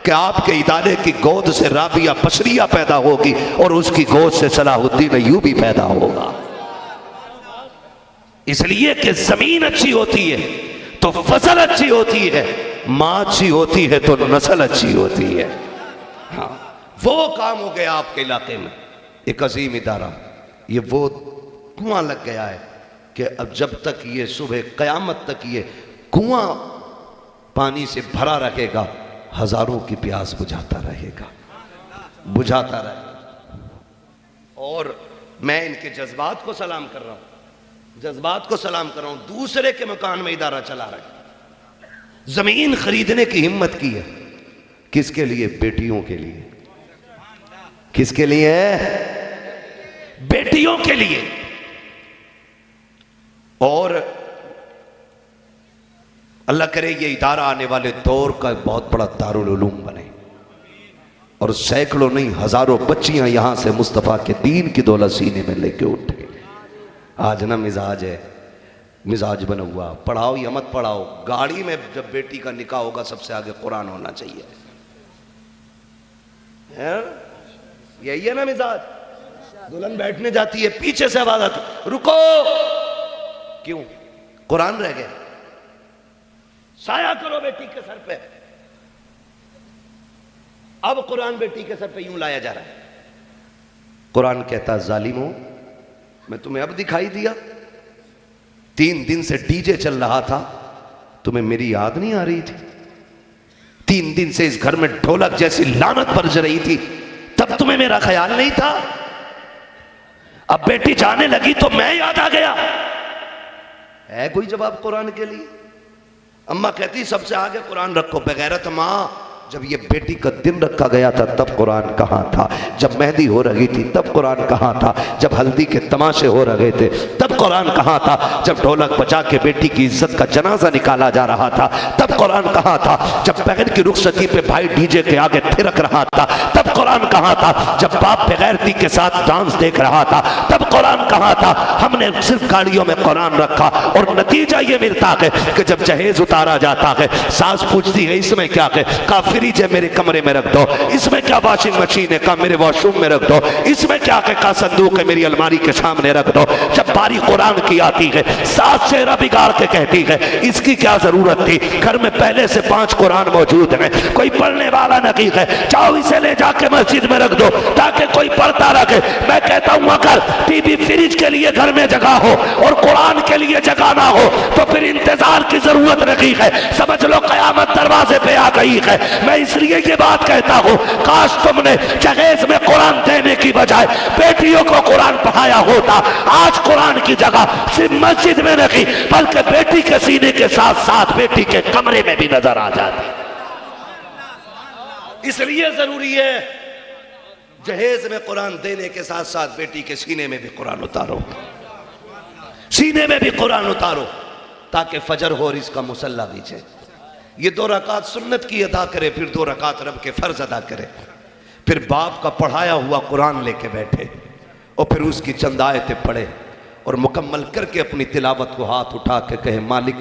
कि आपके इदारे की गोद से राबिया बशरिया पैदा होगी और उसकी गोद से सलाहुद्दीन अय्यूबी पैदा होगा। इसलिए कि जमीन अच्छी होती है तो फसल अच्छी होती है, मां अच्छी होती है तो नस्ल अच्छी होती है। हाँ, वो काम हो गया आपके इलाके में, एक अजीम इदारा। ये वो कुआं लग गया है कि अब जब तक ये सुबह कयामत तक ये कुआं पानी से भरा रहेगा, हजारों की प्यास बुझाता रहेगा, बुझाता रहेगा। और मैं इनके जज्बात को सलाम कर रहा हूं, जज्बात को सलाम कर रहा हूं। दूसरे के मकान में इदारा चला रहा है, जमीन खरीदने की हिम्मत की है। किसके लिए? बेटियों के लिए। किसके लिए? बेटियों के लिए। और अल्लाह करे ये इदारा आने वाले दौर का बहुत बड़ा दारुल उलूम बने और सैकड़ों नहीं हजारों बच्चियां यहां से मुस्तफा के दीन की दौलत सीने में लेके उठे। आज ना मिजाज है, मिजाज बना हुआ, पढ़ाओ या मत पढ़ाओ, गाड़ी में जब बेटी का निकाह होगा सबसे आगे कुरान होना चाहिए, है? यही है ना मिजाज। दुल्हन बैठने जाती है, पीछे से आवाज आती, रुको। क्यों? कुरान रह गया। साया करो बेटी के सर पे। अब कुरान बेटी के सर पे यूं लाया जा रहा है। कुरान कहता जालिमो, मैं तुम्हें अब दिखाई दिया? 3 दिन से डीजे चल रहा था, तुम्हें मेरी याद नहीं आ रही थी? 3 दिन से इस घर में ढोलक जैसी लानत बरस रही थी, तब तुम्हें मेरा ख्याल नहीं था? अब बेटी जाने लगी तो मैं याद आ गया। है कोई जवाब कुरान के लिए? अम्मा कहती सबसे आगे कुरान रखो। बगैरत माँ, जब ये बेटी का दिन रखा गया था तब कुरान कहाँ था? जब मेहंदी हो रही थी तब कुरान कहाँ था? जब हल्दी के तमाशे हो रहे थे तब कुरान कहाँ था? जब ढोलक बजा के बेटी की इज्जत का जनाजा निकाला जा रहा था तब कुरान कहाँ था? जब बहन की रुखसती पे भाई डीजे के आगे थिरक रहा था तब कुरान कहाँ था? जब बाप बेगैरती के साथ डांस देख रहा था तब कुरान कहाँ था? हमने सिर्फ गाड़ियों में कुरान रखा और नतीजा ये मिलता है कि जब जहेज उतारा जाता है, सास पूछती है इसमें क्या है? काफिर फ्रिज है मेरे कमरे में रख दो। इसमें क्या? वॉशिंग मशीन है का मेरे वॉशरूम में रख दो। इसमें क्या है? का संदूक है मेरी अलमारी के सामने रख दो। जब बारी कुरान की आती है, सास चेहरा बिगाड़ के कहती है इसकी क्या जरूरत थी? घर में पहले से 5 कुरान मौजूद हैं, कोई पढ़ने वाला नहीं है, जाओ इसे ले जाके मस्जिद में रख दो ताकि कोई पढ़ता रखे। मैं कहता हूं अगर टीवी फ्रिज के लिए घर में जगह हो और कुरान के लिए जगह ना हो तो फिर इंतजार की जरूरत नहीं है। समझ लो कयामत दरवाजे पे आ गई है। मैं इसलिए ये बात कहता हूं, काश तुमने जहेज में कुरान देने की बजाय बेटियों को कुरान पढ़ाया होता। आज कुरान की जगह सिर्फ मस्जिद में नहीं बल्कि बेटी के सीने के साथ साथ बेटी के कमरे में भी नजर आ जाती। इसलिए जरूरी है जहेज में कुरान देने के साथ साथ बेटी के सीने में भी कुरान उतारो, सीने में भी कुरान उतारो ताकि फजर हो और इसका मुसल्ला बीचे। ये 2 रकात सुन्नत की अदा करे, फिर 2 रकात रब के फर्ज अदा करे, फिर बाप का पढ़ाया हुआ कुरान लेके बैठे और फिर उसकी चंद आयतें पढ़े और मुकम्मल करके अपनी तिलावत को हाथ उठा के कहे मालिक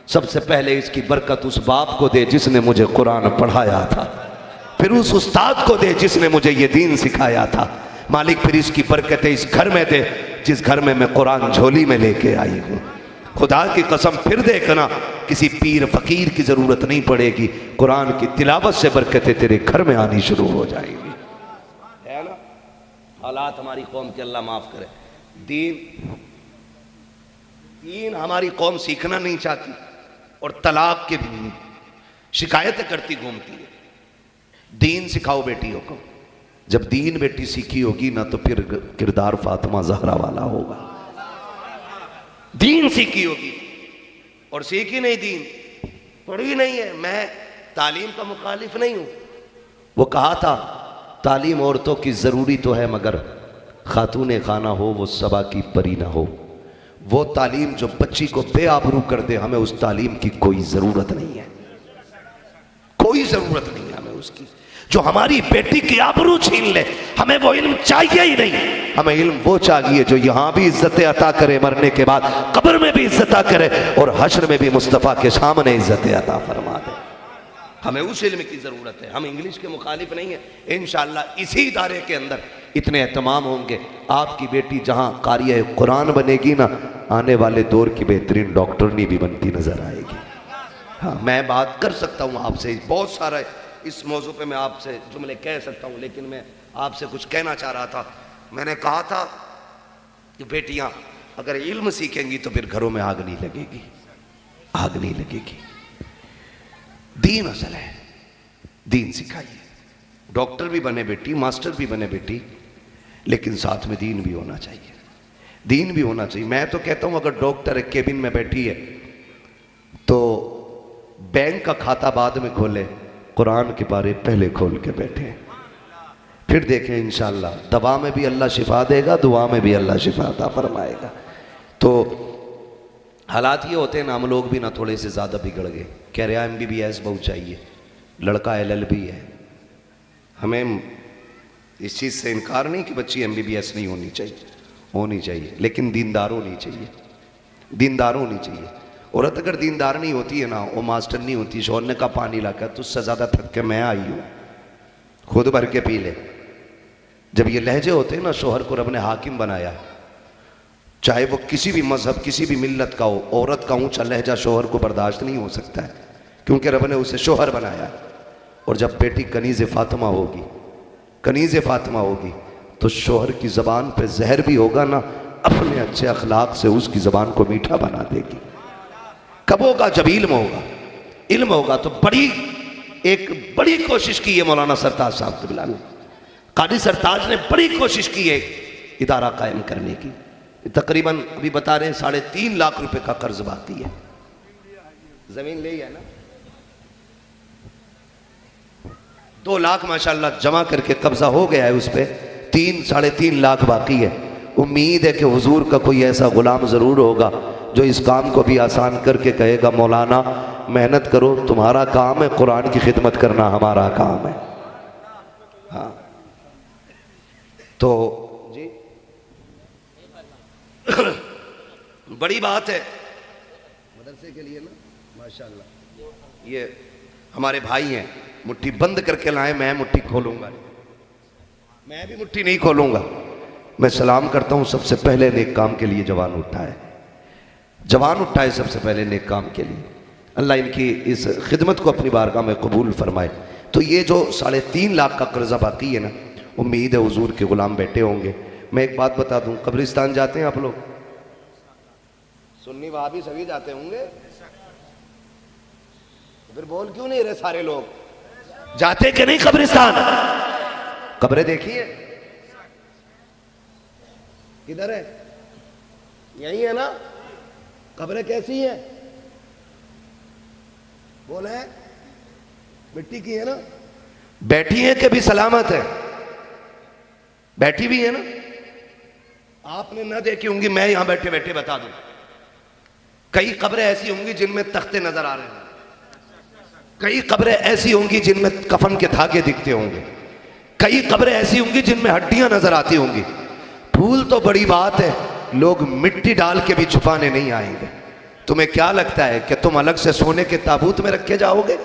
सबसे पहले इसकी बरकत उस बाप को दे जिसने मुझे कुरान पढ़ाया था, फिर उस उस्ताद को दे जिसने मुझे ये दीन सिखाया था। मालिक फिर इसकी बरकतें इस घर में दे जिस घर में मैं कुरान झोली में लेके आई हूँ। खुदा की कसम फिर देखना किसी पीर फकीर की जरूरत नहीं पड़ेगी, कुरान की तिलावत से बरकतें तेरे घर में आनी शुरू हो जाएगी। है ना? हालात हमारी कौम के अल्लाह माफ करे। दीन हमारी कौम सीखना नहीं चाहती और तलाक की शिकायतें करती घूमती है। दीन सिखाओ बेटियों को। जब दीन बेटी सीखी होगी ना तो फिर किरदार फातिमा जहरा वाला होगा। दीन सीखी होगी और सीखी नहीं दीन, पढ़ी नहीं है। मैं तालीम का मुखालिफ नहीं हूं। वो कहा था तालीम औरतों की जरूरी तो है मगर खातून खाना हो वो सबा की परी ना हो। वो तालीम जो बच्ची को बेआबरू कर दे, हमें उस तालीम की कोई जरूरत नहीं है, कोई जरूरत नहीं है हमें उसकी। जो हमारी बेटी की आबरू छीन ले, हमें वो इल्म चाहिए ही नहीं। हमें इल्म वो चाहिए जो यहाँ भी इज्जत अता करे, मरने के बाद कब्र में भी इज्जत करे और हश्र में भी मुस्तफ़ा के सामने इज्जत अता फरमा दे। हमें उस इल्म की ज़रूरत है। हम इंग्लिश के मुखालिफ नहीं है। इंशाअल्लाह इसी इदारे के अंदर इतने एहतमाम होंगे। आपकी बेटी जहाँ कारिया कुरान बनेगी ना, आने वाले दौर की बेहतरीन डॉक्टरनी भी बनती नज़र आएगी। हाँ, मैं बात कर सकता हूँ आपसे, बहुत सारा इस मौजू पे मैं आपसे जुमले कह सकता हूँ, लेकिन मैं आपसे कुछ कहना चाह रहा था। मैंने कहा था कि बेटियां अगर इल्म सीखेंगी तो फिर घरों में आग नहीं लगेगी, आग नहीं लगेगी। दीन असल है, दीन सिखाइए। डॉक्टर भी बने बेटी, मास्टर भी बने बेटी, लेकिन साथ में दीन भी होना चाहिए, दीन भी होना चाहिए। मैं तो कहता हूं अगर डॉक्टर एक केबिन में बैठी है तो बैंक का खाता बाद में खोले, कुरान के बारे पहले खोल के बैठे, फिर देखें इंशाअल्लाह दवा में भी अल्लाह शिफा देगा, दुआ में भी अल्लाह शिफा अता फरमाएगा। तो हालात ये होते हैं ना, हम लोग भी ना थोड़े से ज़्यादा बिगड़ गए। कह रहे MBBS बहुत चाहिए, लड़का LLB है। हमें इस चीज़ से इनकार नहीं कि बच्ची MBBS नहीं होनी चाहिए, होनी चाहिए, लेकिन दीनदार होनी चाहिए, दीनदार होनी चाहिए। औरत अगर दीनदार नहीं होती है ना, वो मास्टर नहीं होती, शोहर ने कहा पानी ला कर, तुझसे ज़्यादा थक के मैं आई हूँ, खुद भर के पी ले। जब ये लहजे होते हैं ना, शोहर को रब ने हाकिम बनाया, चाहे वो किसी भी मजहब किसी भी मिल्लत का हो, औरत का ऊंचा लहजा शोहर को बर्दाश्त नहीं हो सकता है, क्योंकि रब ने उसे शोहर बनाया। और जब बेटी कनीज़ फातिमा होगी, कनीज़ फातिमा होगी, तो शोहर की ज़बान पे जहर भी होगा ना, अपने अच्छे अखलाक से उसकी ज़बान को मीठा बना देगी। कब होगा? जब इल्म होगा, इल्म होगा। तो एक बड़ी कोशिश की है मौलाना सरताज साहब कबिला ने, कादी सरताज ने बड़ी कोशिश की है इदारा कायम करने की। तकरीबन अभी बता रहे हैं 3.5 लाख रुपए का कर्ज बाकी है। जमीन ले है ना, 2 लाख माशाल्लाह जमा करके कब्जा हो गया है उस पर, 3-3.5 लाख बाकी है। उम्मीद है कि हुजूर का कोई ऐसा गुलाम जरूर होगा जो इस काम को भी आसान करके कहेगा मौलाना मेहनत करो, तुम्हारा काम है, कुरान की खिदमत करना हमारा काम है। हाँ तो जी बड़ी बात है मदरसे के लिए ना, माशाल्लाह ये हमारे भाई हैं, मुट्ठी बंद करके लाए, मैं मुट्ठी खोलूंगा, मैं भी मुट्ठी नहीं खोलूंगा। मैं सलाम करता हूं सबसे पहले नेक काम के लिए जवान उठा है, जवान उठा है सबसे पहले नेक काम के लिए। अल्लाह इनकी इस खिदमत को अपनी बारगाह में कबूल फरमाए। तो ये जो 3.5 लाख का कर्जा बाकी है ना, उम्मीद है हुजूर के गुलाम बैठे होंगे। मैं एक बात बता दूं, कब्रिस्तान जाते हैं आप लोग? सुन्नी वहां भी सभी जाते होंगे, फिर बोल क्यों नहीं रहे सारे लोग? जाते कि नहीं कब्रिस्तान? कब्रें देखिए किधर है, यही है ना? कब्रें कैसी है? बोले मिट्टी की है ना? बैठी है कि भी सलामत है? बैठी भी है ना? आपने ना देखी होंगी, मैं यहां बैठे बैठे बता दूं, कई कब्रें ऐसी होंगी जिनमें तख्ते नजर आ रहे हैं, कई कब्रें ऐसी होंगी जिनमें कफन के धागे दिखते होंगे, कई कब्रें ऐसी होंगी जिनमें हड्डियां नजर आती होंगी। फूल तो बड़ी बात है, लोग मिट्टी डाल के भी छुपाने नहीं आएंगे। तुम्हें क्या लगता है कि तुम अलग से सोने के ताबूत में रखे जाओगे?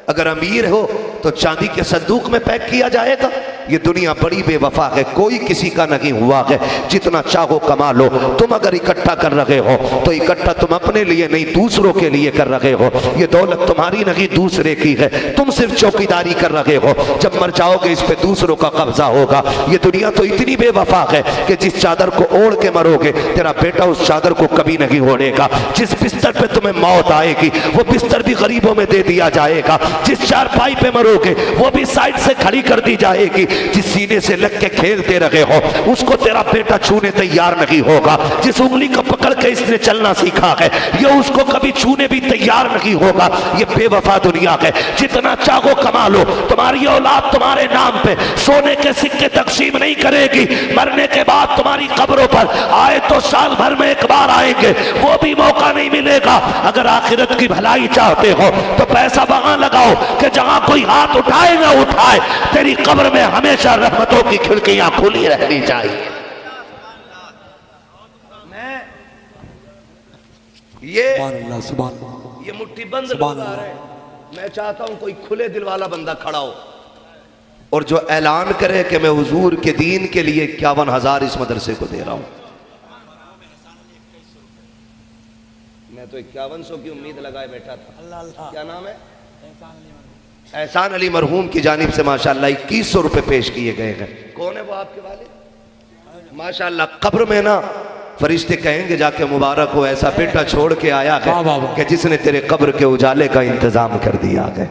अगर अमीर हो तो चांदी के संदूक में पैक किया जाएगा। ये दुनिया बड़ी बेवफा है, कोई किसी का नहीं हुआ है। जितना चाहो कमा लो, तुम अगर इकट्ठा कर रहे हो तो इकट्ठा तुम अपने लिए नहीं दूसरों के लिए कर रहे हो। ये दौलत तुम्हारी नहीं दूसरे की है, तुम सिर्फ चौकीदारी कर रहे हो। जब मर जाओगे इस पे दूसरों का कब्जा होगा। ये दुनिया तो इतनी बेवफा है कि जिस चादर को ओढ़ के मरोगे तेरा बेटा उस चादर को कभी नहीं ओढ़ेगा। जिस बिस्तर पे तुम्हें मौत आएगी वो बिस्तर भी गरीबों में दे दिया जाएगा। जिस चारपाई पे मरोगे वो भी साइड से खड़ी कर दी जाएगी। जिस सीने से लग के खेलते रहे हो उसको तेरा बेटा छूने तैयार नहीं होगा। जिस उंगली को पकड़ के इसने चलना सीखा है ये उसको कभी छूने भी तैयार नहीं होगा। ये बेवफा दुनिया है। जितना चाहो कमा लो, तुम्हारी औलाद तुम्हारे नाम पे सोने के सिक्के तकसीम नहीं करेगी। मरने के बाद तुम्हारी कब्रों पर आए तो साल भर में एक बार आएंगे, वो भी मौका नहीं मिलेगा। अगर आखिरत की भलाई चाहते हो तो पैसा वहां लगाओ कि जहां कोई हाथ उठाए ना उठाए, तेरी कब्र में हमेशा रहमतों की खिड़कियां खुली रहनी चाहिए। मैं ये मुट्ठी बंद लोग आ रहे हैं, मैं चाहता हूं कोई खुले दिल वाला बंदा खड़ा हो और जो ऐलान करे कि मैं हुजूर के दीन के लिए 51,000 इस मदरसे को दे रहा हूं। मैं तो 5100 की उम्मीद लगाए बैठा था। क्या नाम है? एहसान अली मरहूम की जानिब से माशाल्लाह 2100 रुपये पेश किए गए हैं। कौन है वो आपके वाले? माशाल्लाह कब्र में ना फरिश्ते कहेंगे जाके मुबारक हो, ऐसा बेटा छोड़ के आया है कि जिसने तेरे कब्र के उजाले का इंतजाम कर दिया है।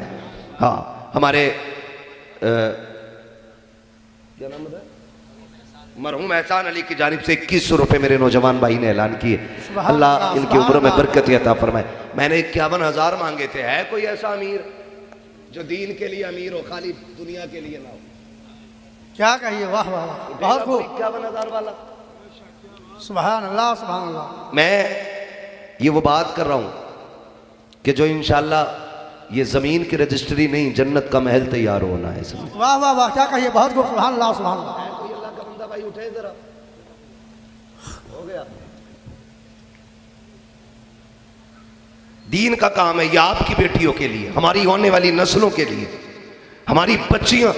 हाँ, हमारे क्या नाम है, मरहूम एहसान अली की जानिब से 2100 रुपये मेरे नौजवान भाई ने ऐलान किए। अल्लाह इनकी उम्र में बरकत अता फरमाए। मैंने 51,000 मांगे थे। है कोई ऐसा अमीर जो दीन के लिए अमीर हो, खाली दुनिया के लिए ना हो? क्या कहिए, वाह वाह, बहुत खूब, 51,000 वाला। सुभान अल्लाह सुभान अल्लाह। मैं ये वो बात कर रहा हूं कि जो इंशाल्लाह ये जमीन की रजिस्ट्री नहीं, जन्नत का महल तैयार होना है इसमें। वाह वाह वाह, क्या कहिए, बहुत खूब, सुभान अल्लाह सुभान अल्लाह। कोई अल्लाह का बंदा भाई उठे जरा, हो गया। दीन का काम है, ये आपकी बेटियों के लिए, हमारी होने वाली नस्लों के लिए। हमारी बच्चियां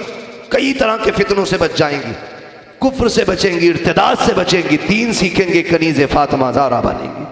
कई तरह के फितनों से बच जाएंगी, कुफ्र से बचेंगी, इर्तिदाद से बचेंगी, दीन सीखेंगे, कनीज़े फातिमा ज़हरा बनेंगी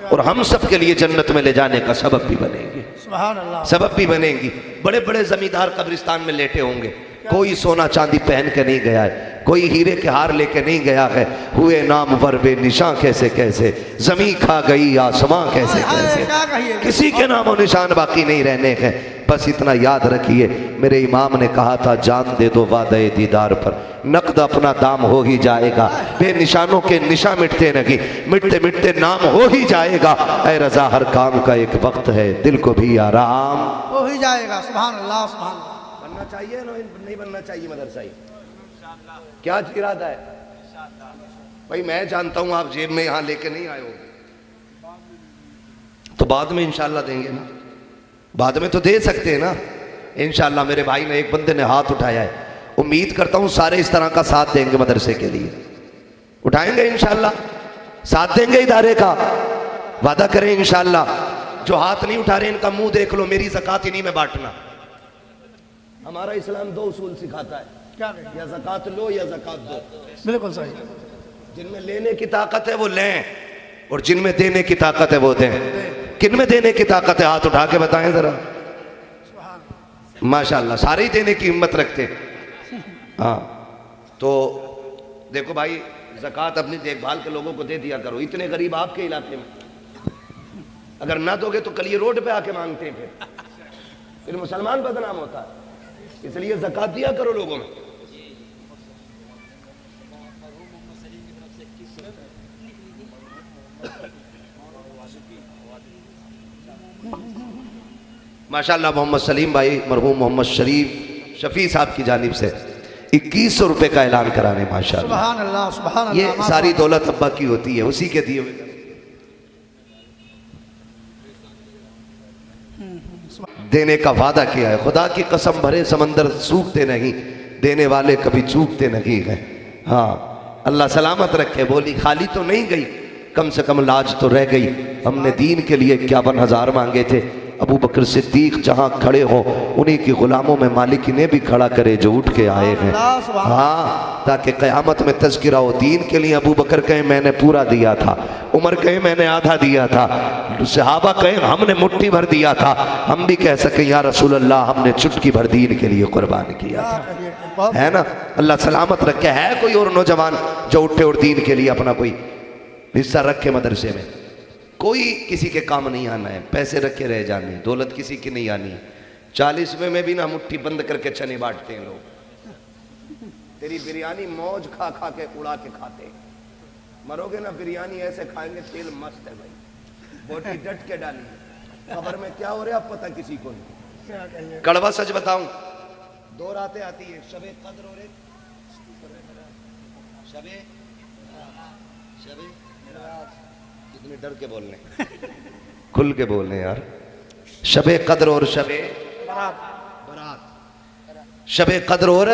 और हम सब के लिए जन्नत में ले जाने का सबब भी बनेंगे। सुभान अल्लाह, सबब भी बनेंगी। बड़े बड़े जमींदार कब्रिस्तान में लेटे होंगे, कोई सोना चांदी पहन के नहीं गया है, कोई हीरे के हार लेके नहीं गया है, हुए नाम वर बेनिशां कैसे कैसे, जमीन खा गई आसमां कैसे कैसे, क्या कहिए, किसी के नामो निशान बाकी नहीं रहने हैं। बस इतना याद रखिए, मेरे इमाम ने कहा था जान दे दो वादे दीदार पर, नकद अपना दाम हो ही जाएगा, बेनिशानों के निशा मिटते नहीं, मिटते मिटते नाम हो ही जाएगा। ऐ रजा हर काम का एक वक्त है, दिल को भी आराम हो ही जाएगा। सुभान अल्लाह सुभान अल्लाह। बनना चाहिए ना, नहीं बनना चाहिए मदरसा? क्या इरादा है भाई? मैं जानता हूं आप जेब में यहां लेके नहीं आए हो, तो बाद में इंशाल्लाह देंगे ना, बाद में तो दे सकते हैं ना इंशाल्लाह। मेरे भाई ने, एक बंदे ने हाथ उठाया है, उम्मीद करता हूं सारे इस तरह का साथ देंगे मदरसे के लिए। उठाएंगे इंशाल्लाह, साथ देंगे इदारे का, वादा करें इंशाल्लाह। जो हाथ नहीं उठा रहे इनका मुंह देख लो, मेरी ज़कात इन्हीं में बांटना। हमारा इस्लाम 2 उसूल सिखाता है, क्या कहिए, या ज़कात लो या ज़कात दो। बिल्कुल सही। जिनमें लेने की ताकत है वो लें, और जिनमें देने की ताकत है वो दें। किन में देने की ताकत है, हाथ उठा के बताएं जरा। माशाल्लाह सारे ही देने की हिम्मत रखते। हाँ, तो देखो भाई, ज़कात अपनी देखभाल के लोगों को दे दिया करो। इतने गरीब आपके इलाके में, अगर ना दोगे तो कल ये रोड पे आके मांगते हैं, फिर मुसलमान बदनाम होता है। इसलिए ज़कात दिया करो लोगों में। माशाल्लाह मोहम्मद सलीम भाई, मरहूम मोहम्मद शरीफ शफी साहब की जानिब से 2100 रुपये का ऐलान कराने। माशाल्लाह, सुभान अल्लाह सुभान अल्लाह। ये सारी दौलत अब्बा की होती है, उसी के दिए हुए। देने का वादा किया है, खुदा की कसम, भरे समंदर सूखते नहीं, देने वाले कभी चूकते नहीं हैं। हाँ, अल्लाह सलामत रखे। बोली खाली तो नहीं गई, कम से कम लाज तो रह गई। हमने दीन के लिए 51,000 मांगे थे, अबू बकर सिद्दीक जहां खड़े हो उन्हीं की गुलामों में मालिक ने भी खड़ा करे जो उठ के आए हैं। हाँ, ताकि क़यामत में तज़किरा हो। दीन के लिए अबू बकर कहे मैंने पूरा दिया था, उमर कहे मैंने आधा दिया था, सहाबा कहे हमने मुट्ठी भर दिया था, हम भी कह सके या रसूल अल्लाह हमने चुटकी भर दीन के लिए कुर्बान किया था। है ना? अल्लाह सलामत रखे। है कोई और नौजवान जो उठे और दीन के लिए अपना कोई हिस्सा रखे मदरसे में? कोई किसी के काम नहीं आना है, पैसे रखे रह जाने, दौलत किसी की नहीं आनी। 40वें में भी ना मुट्ठी बंद करके चने बांटते हैं लोग। तेरी बिरयानी मौज खा खा के उड़ा के खाते, मरोगे ना बिरयानी ऐसे खाएंगे, तेल मस्त है भाई, बोटी डट के डाली, खबर में क्या हो रहा है अब पता किसी को नहीं। कड़वा सच बताऊं, 2 रातें आती है, शबे कद्र और एक शबे कितने डर के बोलने, खुल के बोलने यार। शबे कद्र और शबे बरात, शबे कद्र और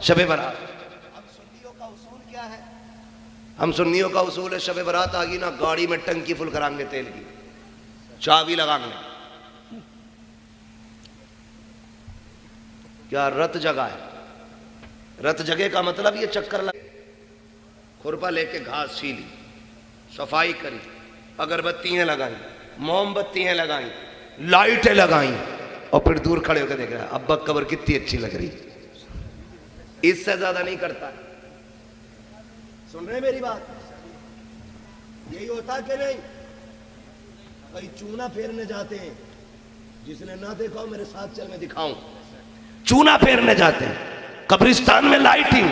शबे बरात। हम सुन्नियों का उसूल क्या है? हम सुन्नियों का उसूल है, शबे बरात आ गई ना, गाड़ी में टंकी फुल कराएंगे तेल की, चाबी लगाएंगे। क्या रत जगह है? रत जगह का मतलब ये चक्कर लगा, खुरपा लेके घास छीली, सफाई करी, अगरबत्तियां लगाई, मोमबत्तियां लगाई, लाइटें लगाई, और फिर दूर खड़े होकर देख रहा है अब्बा कब्र कितनी अच्छी लग रही, इससे ज्यादा नहीं करता। सुन रहे मेरी बात? यही होता कि नहीं? कई चूना फेरने जाते हैं, जिसने ना देखा हो मेरे साथ चल मैं दिखाऊं। चूना फेरने जाते हैं, कब्रिस्तान में लाइटिंग,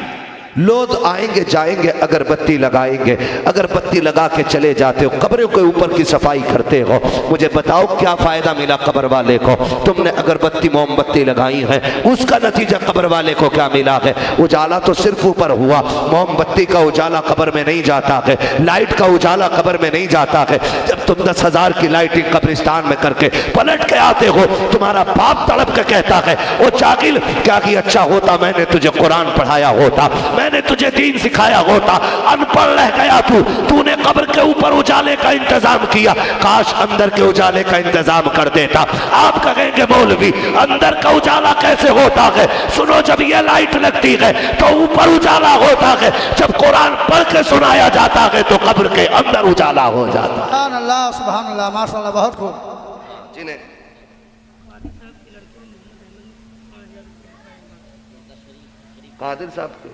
लोग आएंगे जाएंगे अगरबत्ती लगाएंगे, अगरबत्ती लगा के चले जाते हो, कब्रों के ऊपर की सफाई करते हो। मुझे बताओ क्या फायदा मिला कब्र वाले को? तुमने अगरबत्ती मोमबत्ती लगाई है, उसका नतीजा कब्र वाले को क्या मिला है? उजाला तो सिर्फ ऊपर हुआ, मोमबत्ती का उजाला कब्र में नहीं जाता है, लाइट का उजाला कब्र में नहीं जाता है। जब तुम 10,000 की लाइटिंग कब्रिस्तान में करके पलट के आते हो, तुम्हारा बाप तड़प के कहता है ओ जागिल, क्या कि अच्छा होता मैंने तुझे कुरान पढ़ाया होता, मैंने तुझे दीन सिखाया होता, अनपढ़ रह गया तूने कब्र के ऊपर उजाले का इंतजाम किया, काश अंदर के उजाले का इंतजाम कर देता। आप कहेंगे मौलवी अंदर का उजाला कैसे होता है? सुनो, जब ये लाइट लगती है तो ऊपर उजाला होता है, जब कुरान पढ़ के सुनाया जाता है तो कब्र के अंदर उजाला हो जाता है। सुभान अल्लाह, माशाअल्लाह, बहुत खूब। जिन्हें कादिर साहब के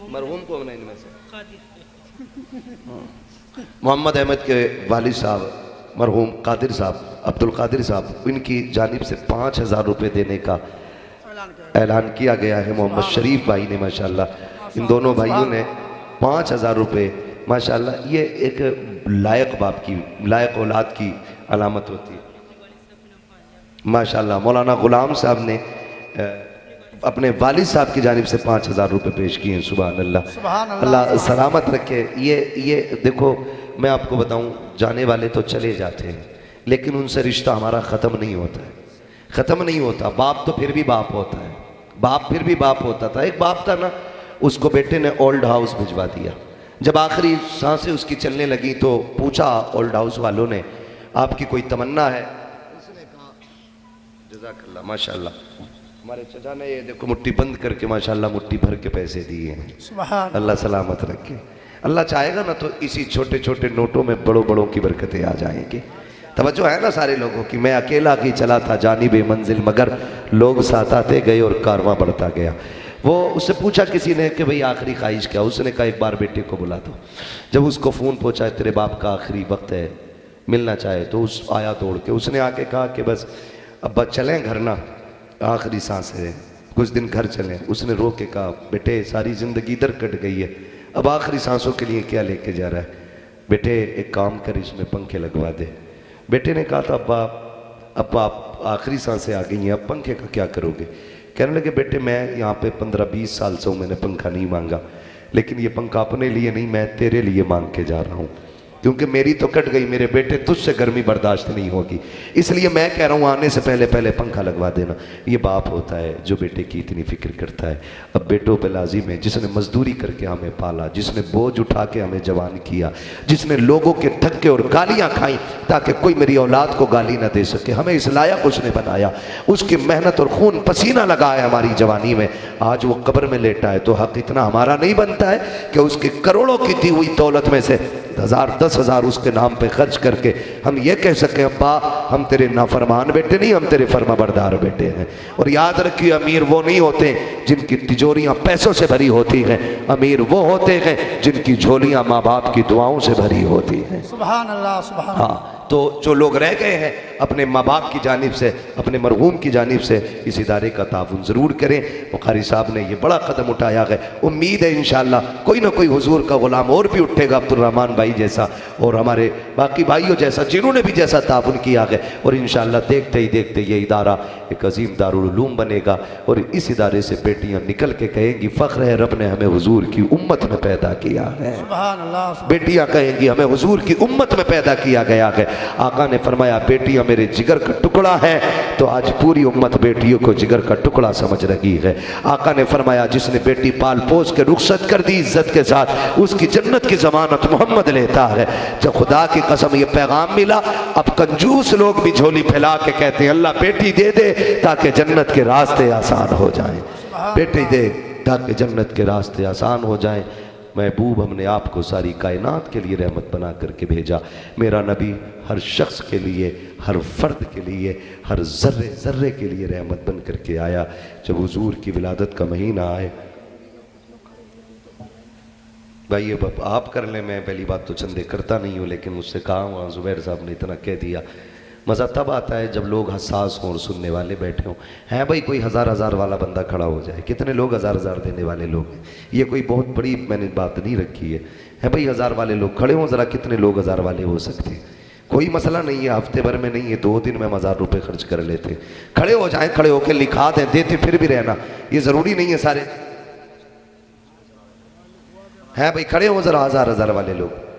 मरहूम को नहीं, इनमें से मोहम्मद अहमद के वालिद साहब मरहूम कादिर साहब, अब्दुल कादिर साहब, इनकी जानिब से 5,000 रुपये देने का ऐलान किया गया है। मोहम्मद शरीफ भाई ने माशाल्लाह, इन दोनों भाइयों ने 5,000 रुपये, माशाल्लाह ये एक लायक बाप की, लायक औलाद की अलामत होती है। माशाल्लाह मौलाना गुलाम साहब ने अपने वालिद साहब की जानिब से 5,000 रुपये पेश किए हैं। सुभान अल्लाह, अल्लाह सलामत रखे। ये देखो, मैं आपको बताऊं, जाने वाले तो चले जाते हैं लेकिन उनसे रिश्ता हमारा ख़त्म नहीं होता है, ख़त्म नहीं होता। बाप तो फिर भी बाप होता है, बाप फिर भी बाप होता था। एक बाप था ना, उसको बेटे ने ओल्ड हाउस भिजवा दिया। जब आखिरी सांसें उसकी चलने लगी तो पूछा ओल्ड हाउस वालों ने, आपकी कोई तमन्ना है? उसने कहा जज़ाकल्लाह, माशाल्लाह हमारे चचा ने ये देखो मुट्ठी बंद करके माशाल्लाह मुट्ठी भर के पैसे दिए हैं। सुभान अल्लाह सलामत रखे। अल्लाह चाहेगा ना तो इसी छोटे छोटे नोटों में बड़ों बड़ों की बरकतें आ जाएंगी। तवज्जो है ना सारे लोगों की? मैं अकेला ही चला था जानिबे मंजिल, मगर लोग साथ आते गए और कारवां बढ़ता गया। वो उससे पूछा किसी ने कि भाई आखिरी ख्वाहिश क्या? उसने कहा एक बार बेटे को बुला दो। जब उसको फ़ोन पहुँचा तेरे बाप का आखिरी वक्त है, मिलना चाहे, तो उस आया दौड़ के, उसने आके कहा कि बस अब्बा चलें घर ना, आखिरी सांस है, कुछ दिन घर चलें। उसने रो के कहा बेटे सारी ज़िंदगी इधर कट गई है, अब आखिरी सांसों के लिए क्या लेके जा रहा है? बेटे एक काम कर, इसमें पंखे लगवा दे। बेटे ने कहा था अब्बा आप आखिरी सांसें आ गई हैं, अब पंखे का क्या करोगे? कहने लगे बेटे मैं यहाँ पे 15-20 साल से हूँ, मैंने पंखा नहीं मांगा, लेकिन ये पंखा अपने लिए नहीं, मैं तेरे लिए मांग के जा रहा हूँ, क्योंकि मेरी तो कट गई, मेरे बेटे तुझसे गर्मी बर्दाश्त नहीं होगी, इसलिए मैं कह रहा हूँ आने से पहले पहले पंखा लगवा देना। ये बाप होता है जो बेटे की इतनी फिक्र करता है। अब बेटों पे लाजिम है, जिसने मजदूरी करके हमें पाला, जिसने बोझ उठा के हमें जवान किया, जिसने लोगों के धक्के और गालियाँ खाई ताकि कोई मेरी औलाद को गाली ना दे सके, हमें इस लायक उसने बनाया, उसकी मेहनत और खून पसीना लगाया हमारी जवानी में, आज वो कब्र में लेटा है, तो हक इतना हमारा नहीं बनता है कि उसकी करोड़ों की दी हुई दौलत में से 10,000 उसके नाम पे खर्च करके हम ये कह सके अब्बा हम तेरे नाफरमान बेटे नहीं, हम तेरे फरमाबरदार बेटे हैं। और याद रखिए अमीर वो नहीं होते जिनकी तिजोरियां पैसों से भरी होती हैं, अमीर वो होते हैं जिनकी झोलियां माँ बाप की दुआओं से भरी होती हैं। सुभान अल्लाह, सुभान। हाँ, तो जो लोग रह गए हैं अपने माँ बाप की जानिब से, अपने मरहूम की जानिब से इस इदारे का ताउन ज़रूर करें। बुखारी साहब ने ये बड़ा कदम उठाया है, उम्मीद है इंशाअल्लाह कोई ना कोई हुजूर का गुलाम और भी उठेगा, अब्दुर्रहमान भाई जैसा और हमारे बाकी भाइयों जैसा, जिन्होंने भी जैसा ताउन किया है, और इंशाअल्लाह देखते ही देखते ये इदारा एक अजीम दारुल उलूम बनेगा और इस इदारे से बेटियाँ निकल के कहेंगी फ़ख्र है रब ने हमें हुजूर की उम्मत में पैदा किया है। सुभान अल्लाह। बेटियां कहेंगी हमें हुजूर की उम्मत में पैदा किया गया है। आका ने फरमाया बेटियां मेरे जिगर का टुकड़ा है, तो आज पूरी उम्मत बेटियों को जिगर का टुकड़ा समझ रही है। आका ने फरमाया जिसने बेटी पाल पोस के रुखसत कर दी इज्जत के साथ, उसकी जन्नत की जमानत मोहम्मद लेता है। जब खुदा की कसम ये पैगाम मिला, अब कंजूस लोग भी झोली फैला के कहते हैं अल्लाह बेटी दे दे ताकि जन्नत के रास्ते आसान हो जाए, बेटी दे ताकि जन्नत के रास्ते आसान हो जाएं। महबूब हमने आपको सारी कायनात के लिए रहमत बना करके भेजा। मेरा नबी हर शख्स के लिए, हर फर्द के लिए, हर ज़र्रे ज़र्रे के लिए रहमत बन करके आया। जब हुजूर की विलादत का महीना आए, भाई ये आप कर लें, मैं पहली बात तो चंदे करता नहीं हूँ, लेकिन मुझसे कहा वहाँ ज़ुबैर साहब ने इतना कह दिया। मज़ा तब आता है जब लोग हसास हों और सुनने वाले बैठे हों। हैं भाई कोई हज़ार हज़ार वाला बंदा खड़ा हो जाए, कितने लोग हज़ार हज़ार देने वाले लोग हैं, ये कोई बहुत बड़ी मैंने बात नहीं रखी है भाई हज़ार वाले लोग खड़े हों ज़रा, कितने लोग हज़ार वाले हो सकते हैं, कोई मसला नहीं है, हफ्ते भर में नहीं है, 2 दिन में 1000 रुपये खर्च कर लेते, खड़े हो जाएं, खड़े होकर लिखा दें, देते फिर भी रहना, ये ज़रूरी नहीं है सारे हैं भाई खड़े हो ज़रा हज़ार हज़ार वाले लोग।